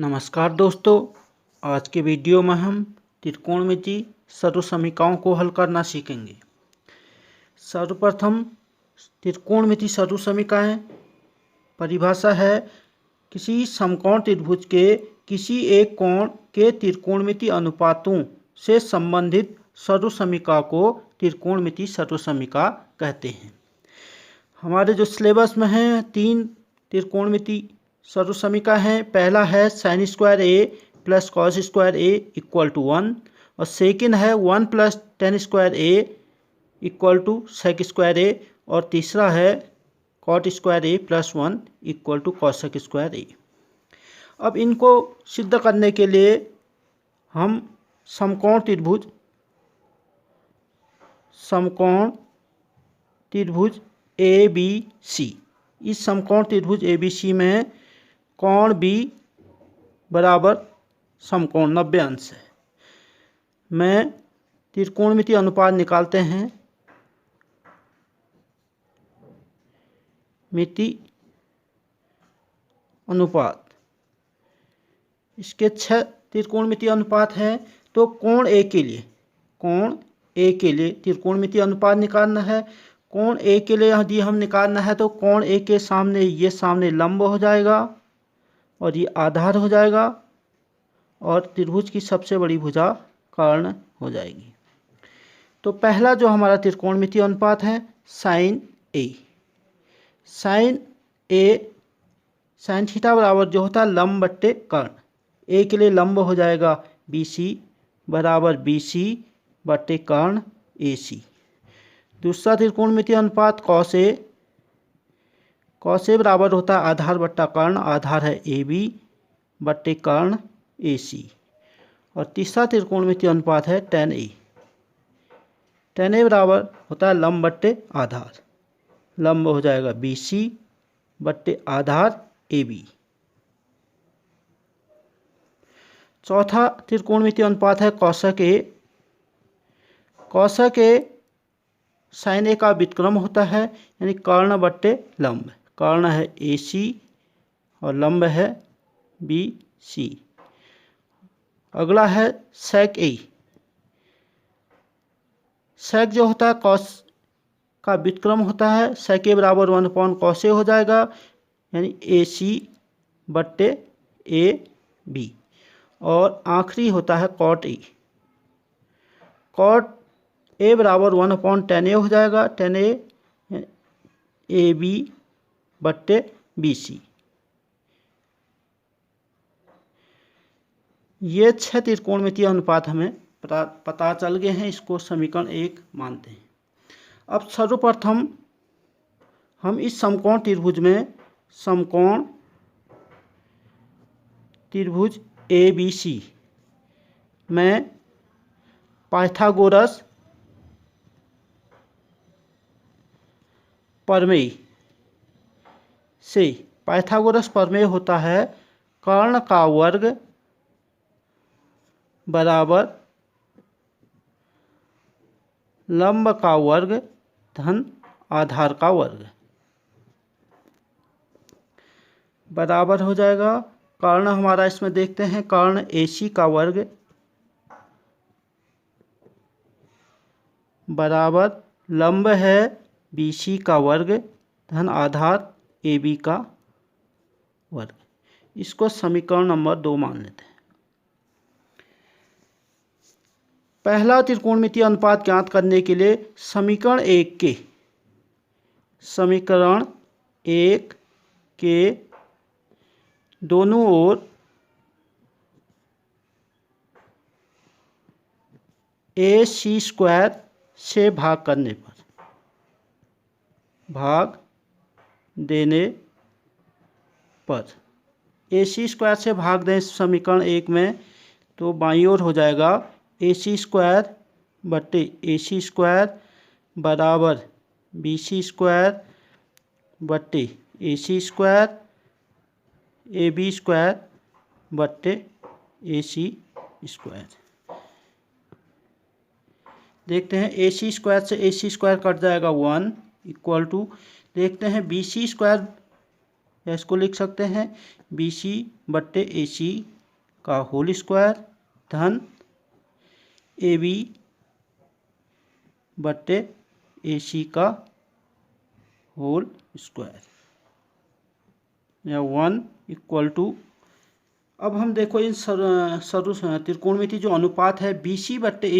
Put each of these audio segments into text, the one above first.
नमस्कार दोस्तों, आज के वीडियो में हम त्रिकोणमिति सर्वसमीकरणों को हल करना सीखेंगे। सर्वप्रथम त्रिकोणमिति सर्वसमीकरण परिभाषा है किसी समकोण त्रिभुज के किसी एक कोण के त्रिकोणमिति अनुपातों से संबंधित सर्वसमीकरण को त्रिकोणमिति सर्वसमीकरण कहते हैं। हमारे जो सिलेबस में है 3 त्रिकोणमिति सर्वसमीकरण है। पहला है sine square A plus cos square A equal to 1 और सेकेंड है 1 plus tan square A equal to sec square A और तीसरा है cot square A plus 1 equal to cosec square A. अब इनको सिद्ध करने के लिए हम समकोण त्रिभुज ए बी सी, इस समकोण त्रिभुज ए बी सी में कोण बी बराबर समकोण 90 अंश है। में त्रिकोणमिति अनुपात निकालते हैं। मिति अनुपात, इसके 6 त्रिकोणमिति अनुपात हैं। तो कोण ए के लिए त्रिकोणमिति अनुपात निकालना है। कोण ए के लिए यदि हम निकालना है तो कोण ए के सामने ये सामने लंब हो जाएगा और ये आधार हो जाएगा और त्रिभुज की सबसे बड़ी भुजा कर्ण हो जाएगी। तो पहला जो हमारा त्रिकोणमिति अनुपात है साइन थीटा बराबर जो होता है लंब बट्टे कर्ण। ए के लिए लंब हो जाएगा बी सी बराबर बी सी बट्टे कर्ण ए सी। दूसरा त्रिकोणमिति अनुपात कॉस ए बराबर होता है आधार बट्टा कर्ण, आधार है ए बी बट्टे कर्ण ए सी। और तीसरा त्रिकोणमिति अनुपात है टेन ए बराबर होता है लंब बट्टे आधार, लंब हो जाएगा बी सी बट्टे आधार ए बी। चौथा त्रिकोणमिति अनुपात है कौशक ए साइन ए का व्युत्क्रम होता है यानी कर्ण बट्टे लंब। कर्ण है ए सी और लंब है बी सी। अगला है सेक ए। सेक जो होता है कॉस का व्युत्क्रम होता है। सेक ए बराबर 1/कॉस ए हो जाएगा यानी ए सी बट्टे ए बी। और आखिरी होता है कॉट ए बराबर 1/tan ए हो जाएगा, tan ए बी बट्टे बी सी। ये 6 त्रिकोणमितीय अनुपात हमें पता चल गए हैं। इसको समीकरण 1 मानते हैं। अब सर्वप्रथम हम इस समकोण त्रिभुज ए बी सी में पाइथागोरस प्रमेय होता है कर्ण का वर्ग बराबर लंब का वर्ग धन आधार का वर्ग बराबर हो जाएगा। कर्ण हमारा इसमें देखते हैं कर्ण ए सी का वर्ग बराबर लंब है बी सी का वर्ग धन आधार ए बी का वर्ग। इसको समीकरण नंबर 2 मान लेते हैं। पहला त्रिकोणमितीय अनुपात ज्ञात करने के लिए समीकरण 1 के दोनों ओर ए सी स्क्वायर से भाग देने पर ए सी स्क्वायर से भाग दें समीकरण 1 में तो बाईं ओर हो जाएगा ए सी स्क्वायर बट्टे ए सी स्क्वायर बराबर बी सी स्क्वायर बट्टे ए सी स्क्वायर ए बी स्क्वायर बट्टे ए सी स्क्वायर। देखते हैं ए सी स्क्वायर से ए सी स्क्वायर कट जाएगा 1 इक्वल टू देखते हैं बी सी स्क्वायर या इसको लिख सकते हैं BC बट्टे AC का होल स्क्वायर धन AB बट्टे AC का होल स्क्वायर या 1 इक्वल टू। अब हम देखो इन त्रिकोणमिति जो अनुपात है BC बट्टे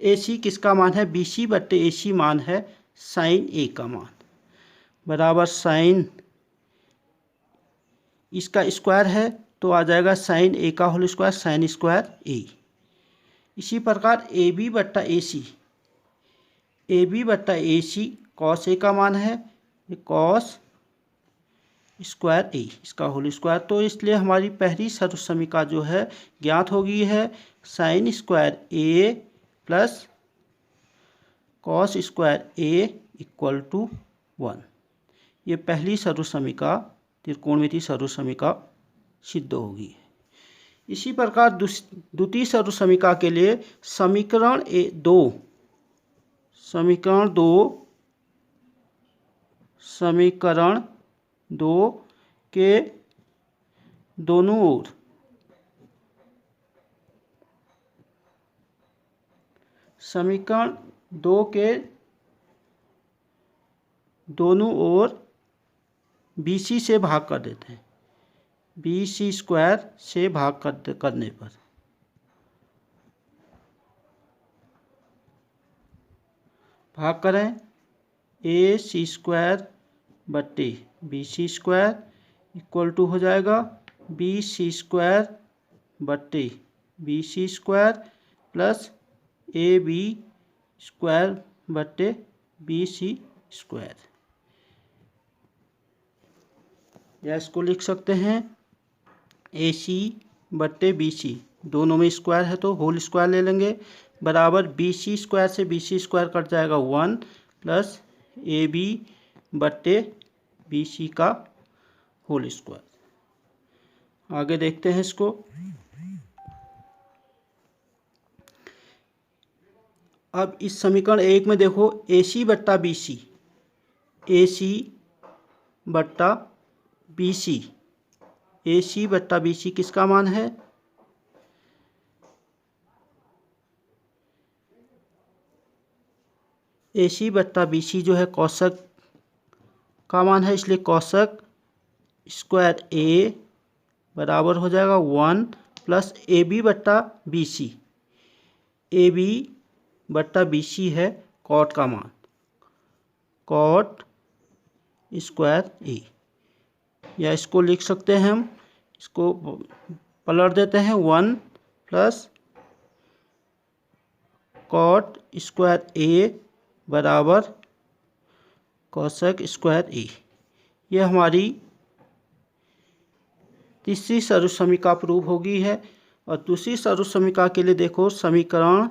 AC किसका मान है, BC बट्टे AC मान है साइन A का मान बराबर साइन इसका स्क्वायर है तो आ जाएगा साइन A का whole square sine square A। इसी प्रकार AB बट्टा AC कॉस A का मान है कॉस स्क्वायर A इसका होल स्क्वायर। तो इसलिए हमारी पहली सर्वसमीका जो है ज्ञात हो गई है sine square A plus cos square A equal to 1। ये पहली सर्वसमीका त्रिकोणमिति सर्वसमीका सिद्ध होगी। इसी प्रकार द्वितीय सर्वसमीका के लिए समीकरण दो के दोनों ओर समीकरण 2 के दोनों ओर BC से भाग कर देते हैं, BC स्क्वायर से भाग करने पर भाग करें AC स्क्वायर बट्टे BC स्क्वायर इक्वल टू हो जाएगा BC स्क्वायर बट्टे BC square plus AB square बट्टे BC स्क्वायर या इसको लिख सकते हैं AC बट्टे BC दोनों में स्क्वायर है तो होल स्क्वायर ले लेंगे बराबर BC स्क्वायर से BC स्क्वायर कट जाएगा 1 प्लस AB बट्टे BC का होल स्क्वायर। आगे देखते हैं इसको। अब इस समीकरण 1 में देखो AC बट्टा BC किसका मान है, AC बट्टा BC जो है कोसक का मान है इसलिए कोसक स्क्वायर A बराबर हो जाएगा 1 प्लस AB बट्टा BC है कॉट का मान कॉट स्क्वायर A या इसको लिख सकते हैं हम इसको पलट देते हैं 1 प्लस कॉट स्क्वायर A बराबर कोसेक स्क्वायर A। यह हमारी तीसरी सर्वसमीका प्रूव होगी है। और दूसरी सर्वसमीका के लिए देखो समीकरण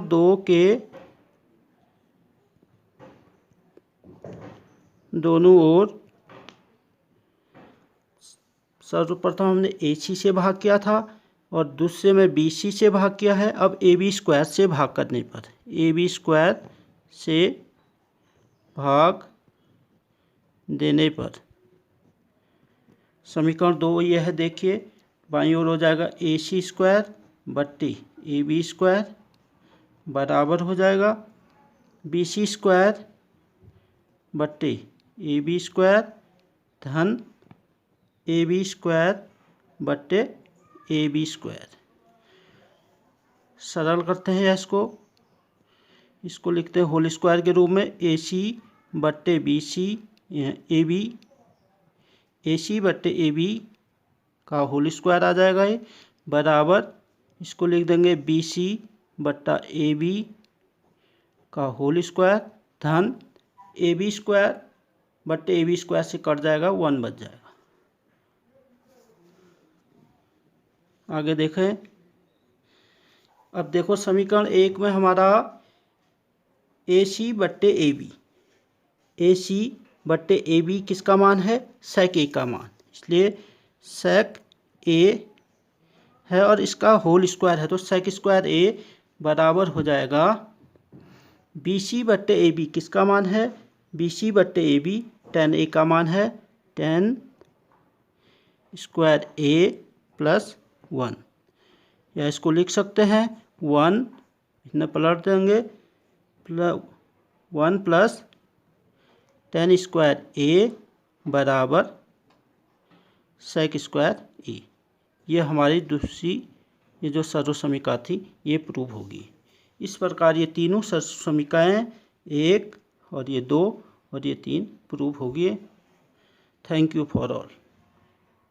2 के दोनों ओर सर्वप्रथम हमने AC से भाग किया था और दूसरे में BC से भाग किया है। अब AB स्क्वायर से भाग करने पर AB स्क्वायर से भाग देने पर समीकरण 2 यह है, देखिए बाईं ओर हो जाएगा AC स्क्वायर बट्टी AB स्क्वायर बराबर हो जाएगा BC स्क्वायर बट्टी AB स्क्वायर धन AB स्क्वायर बट्टे AB स्क्वायर। सरल करते हैं इसको लिखते हैं होल स्क्वायर के रूप में AC बट्टे AB का होल स्क्वायर आ जाएगा ये बराबर इसको लिख देंगे BC बट्टा AB का होल स्क्वायर धन AB स्क्वायर बट्टे AB स्क्वायर से कट जाएगा 1 बच जाएगा। आगे देखें। अब देखो समीकरण 1 में हमारा AC बट्टे AB किसका मान है, सेक A का मान, इसलिए सेक A है और इसका होल स्क्वायर है तो सेक स्क्वायर A बराबर हो जाएगा बी सी बट्टे ए बी किसका मान है, बी सी बट्टे ए बी tan ए का मान है tan स्क्वायर ए प्लस 1, या इसको लिख सकते हैं 1 इतना पलट देंगे 1 प्लस tan स्क्वायर ए बराबर sec स्क्वायर ए। ये हमारी दूसरी ये जो सर्वसमीका थी ये प्रूव होगी। इस प्रकार ये तीनों सर्वसमीकाएँ 1 और ये 2 और ये 3 प्रूव होगी। Thank you for all.